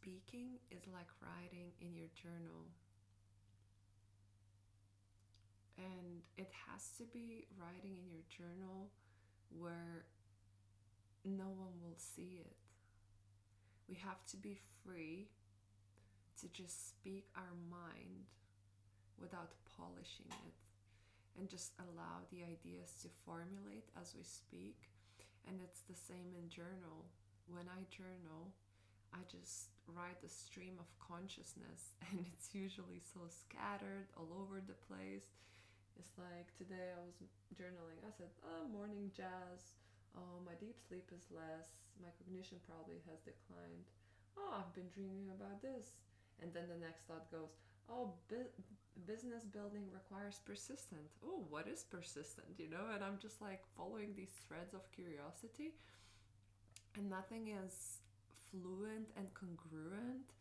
speaking is like writing in your journal. And it has to be writing in your journal where no one will see it. We have to be free to just speak our mind without polishing it, and just allow the ideas to formulate as we speak. And it's the same in journal. When I journal, I just write a stream of consciousness, and it's usually so scattered all over the place. It's like today I was journaling. I said, oh, morning jazz. Oh, my deep sleep is less. My cognition probably has declined. Oh, I've been dreaming about this. And then the next thought goes, oh, business building requires persistent. Oh, what is persistent? And I'm just like following these threads of curiosity, and nothing is fluent and congruent,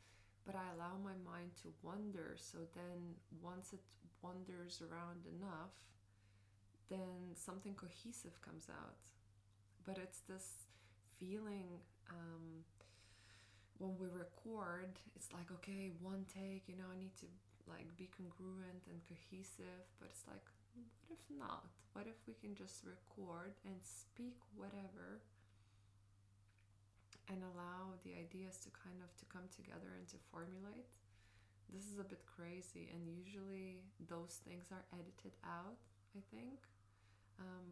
but I allow my mind to wander. So then once it wanders around enough, then something cohesive comes out. But it's this feeling, when we record, it's like, okay, one take, I need to like be congruent and cohesive. But it's like, what if not? What if we can just record and speak whatever, and allow the ideas to kind of to come together and to formulate? This is a bit crazy, and usually those things are edited out, I think.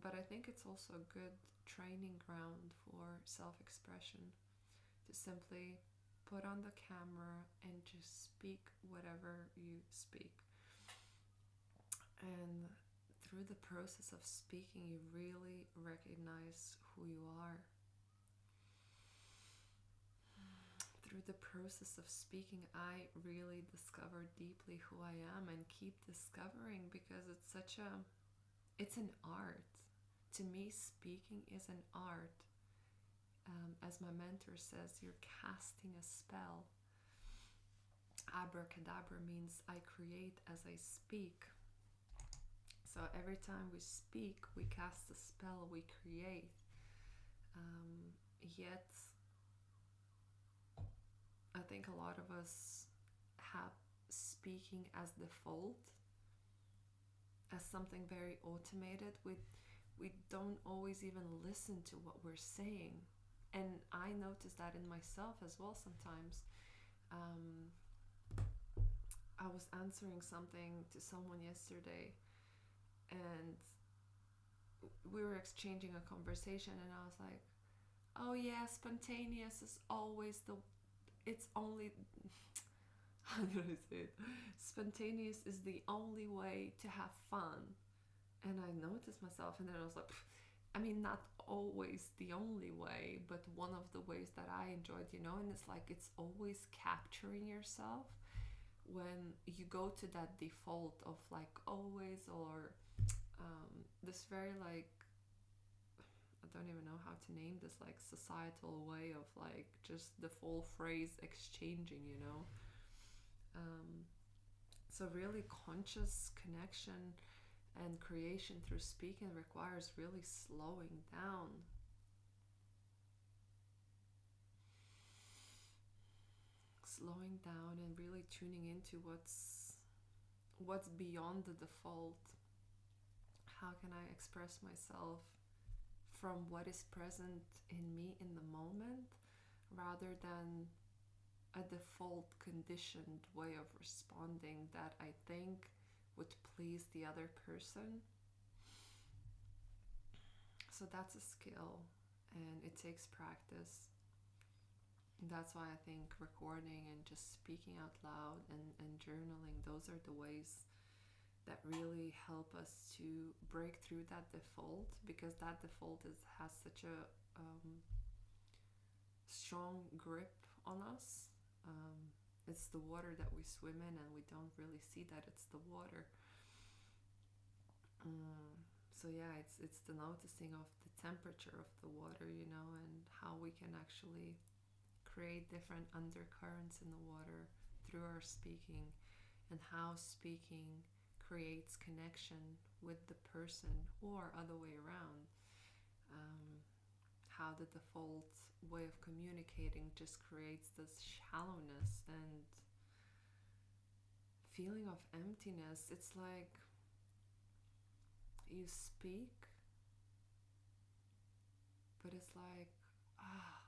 But I think it's also a good training ground for self-expression, to simply put on the camera and just speak whatever you speak. And through the process of speaking, you really recognize who you are. Through the process of speaking, I really discover deeply who I am, and keep discovering, because it's an art. To me, speaking is an art. As my mentor says, you're casting a spell. Abracadabra means I create as I speak. So every time we speak, we cast a spell, we create. Yet, I think a lot of us have speaking as default, as something very automated. We don't always even listen to what we're saying. And I notice that in myself as well sometimes. I was answering something to someone yesterday, and we were exchanging a conversation, and I was like, oh yeah, spontaneous is always it's only how do I say it? Spontaneous is the only way to have fun. And I noticed myself, and then I was like, I mean, not always the only way, but one of the ways that I enjoyed, and it's like, it's always capturing yourself. When you go to that default of like always, or this very like, I don't even know how to name this, like societal way of like just the full phrase exchanging. So really conscious connection and creation through speaking requires really slowing down. Slowing down and really tuning into what's beyond the default. How can I express myself from what is present in me in the moment, rather than a default conditioned way of responding that I think would please the other person. So that's a skill, and it takes practice. And that's why I think recording and just speaking out loud and journaling, those are the ways that really help us to break through that default, because that default has such a strong grip on us. It's the water that we swim in, and we don't really see that it's the water. So yeah, it's the noticing of the temperature of the water, and how we can actually create different undercurrents in the water through our speaking, and how speaking creates connection with the person, or other way around. how the default way of communicating just creates this shallowness and feeling of emptiness. It's like you speak, but it's like, ah,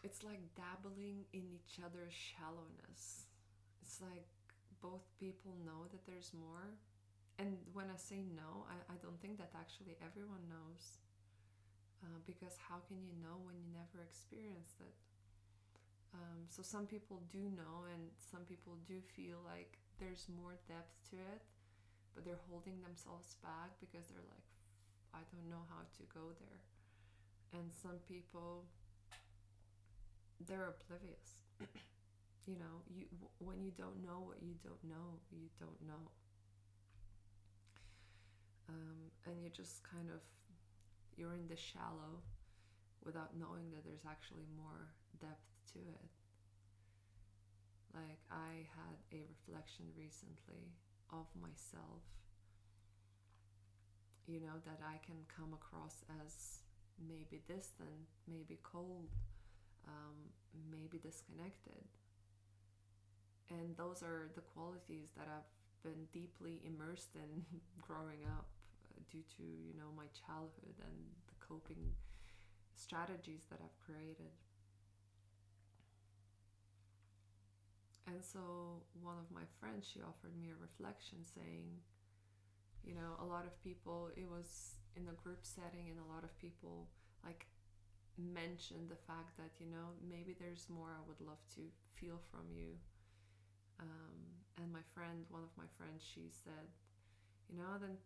it's like dabbling in each other's shallowness. It's like both people know that there's more. And when I say no, I don't think that actually everyone knows. Because how can you know when you never experienced it? So some people do know, and some people do feel like there's more depth to it, but they're holding themselves back because they're like, I don't know how to go there. And some people, they're oblivious. You know, when you don't know what you don't know, you don't know. And you just kind of, you're in the shallow without knowing that there's actually more depth to it. Like, I had a reflection recently of myself, you know, that I can come across as maybe distant, maybe cold, maybe disconnected. And those are the qualities that I've been deeply immersed in growing up, due to, you know, my childhood and the coping strategies that I've created. And so one of my friends, she offered me a reflection saying, you know, a lot of people, it was in a group setting, and a lot of people like mentioned the fact that, you know, maybe there's more I would love to feel from you. And my friend, one of my friends, she said, you know, then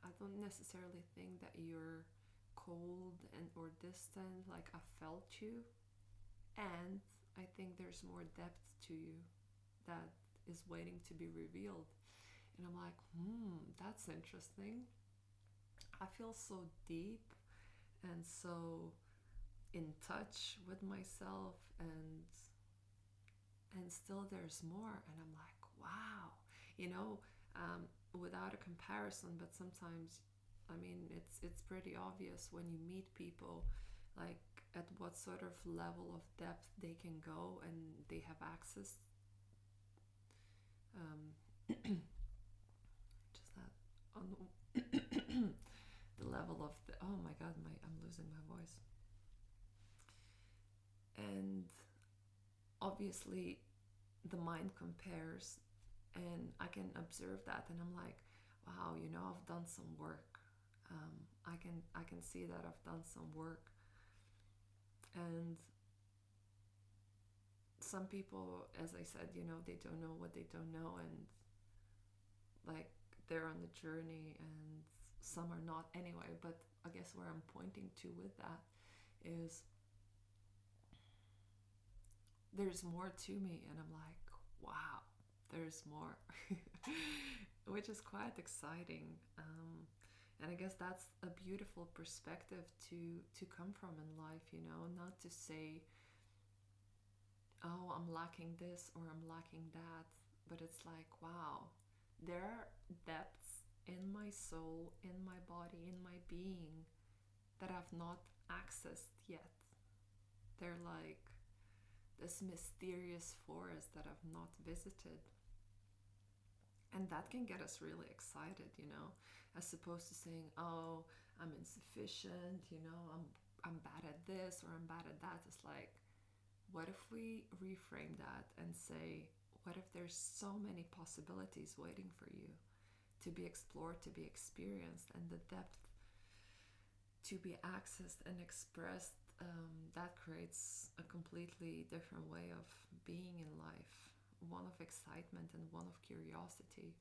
I don't necessarily think that you're cold and or distant. Like, I felt you, and I think there's more depth to you that is waiting to be revealed. And I'm like, that's interesting. I feel so deep and so in touch with myself, and still there's more. And I'm like, wow, you know, without a comparison, but sometimes, I mean, it's pretty obvious when you meet people, like at what sort of level of depth they can go, and they have access, just that on the level of the, oh my god, I'm losing my voice. And obviously the mind compares, and I can observe that, and I'm like, wow, you know, I've done some work. I can see that I've done some work. And some people, as I said, you know, they don't know what they don't know, and like, they're on the journey, and some are not anyway. But I guess where I'm pointing to with that is there's more to me, and I'm like, wow, there's more. Which is quite exciting. And I guess that's a beautiful perspective to come from in life, you know, not to say, oh, I'm lacking this or I'm lacking that, but it's like, wow, there are depths in my soul, in my body, in my being that I've not accessed yet. They're like this mysterious forest that I've not visited. And that can get us really excited, you know, as opposed to saying, oh, I'm insufficient, you know, I'm bad at this or I'm bad at that. It's like, what if we reframe that and say, what if there's so many possibilities waiting for you to be explored, to be experienced, and the depth to be accessed and expressed? That creates a completely different way of being in life, one of excitement and one of curiosity.